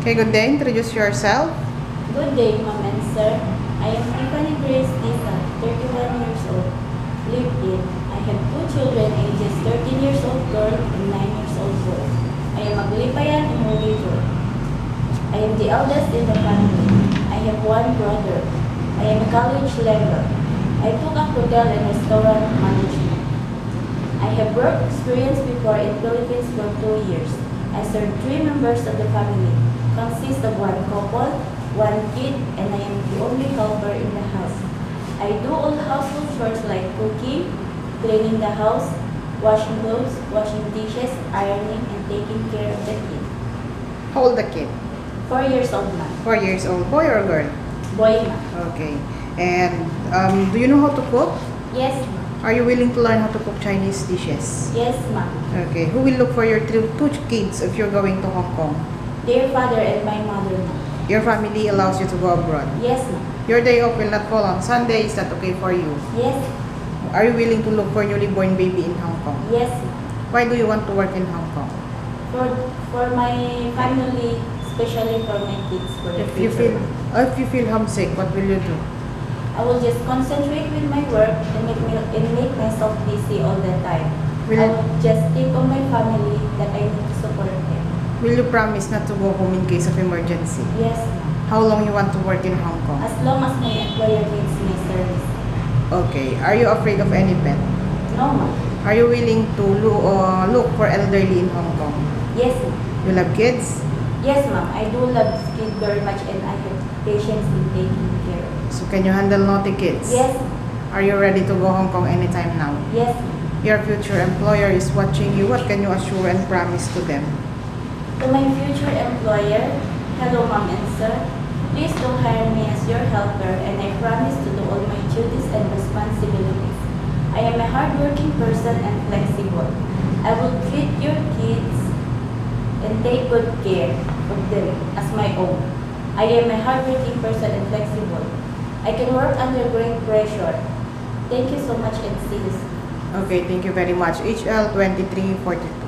Okay, good day. Introduce yourself. Good day, ma'am and sir. I am Tiffany Grace Disa, 31 years old, live in. I have two children, ages 13 years old girl and 9 years old boy. I am Aglipayan and Molitor. I am the eldest in the family. I have one brother. I am a college level. I took up hotel and restaurant management. I have work experience before in Philippines for 2 years. I serve 3 members of the family. Consists of one couple, one kid, and I am the only helper in the house. I do all household chores like cooking, cleaning the house, washing clothes, washing dishes, ironing, and taking care of the kid. How old the kid? 4 years old na. 4 years old. Boy or girl? Boy na. Okay. And do you know how to cook? Yes, ma'am. Are you willing to learn how to cook Chinese dishes? Yes, ma'am. Okay. Who will look for your two kids if you're going to Hong Kong? Dear father and my mother, ma'am. Your family allows you to go abroad. Yes, ma'am. Your day off will not fall on Sunday. Is that okay for you? Yes, Are you willing to look for newly born baby in Hong Kong? yes, ma'am. Why do you want to work in Hong Kong? For my family, especially for my kids, for the If you future. feel homesick, what will you do? I will just concentrate with my work and make myself busy all the time. Will- I will just think of my family that I need to support them. Will you promise not to go home in case of emergency? Yes, ma'am. How long you want to work in Hong Kong? As long as my employer needs my service. Okay. Are you afraid of any pet? No, ma'am. Are you willing to look for elderly in Hong Kong? Yes, ma'am. You love kids? Yes, ma'am. I do love kids very much and I have patience in taking care of. So can you handle naughty kids? Yes, Are you ready to go Hong Kong anytime now? yes, ma'am. Your future employer is watching you. What can you assure and promise to them? To my future employer, hello, ma'am and sir. Please do hire me as your helper and I promise to do all my duties and responsibilities. I am a hardworking person and flexible. I will treat your kids and take good care of them as my own. I am a hardworking person and flexible. I can work under great pressure. Thank you so much and see you soon. Okay, thank you very much. HL 2342.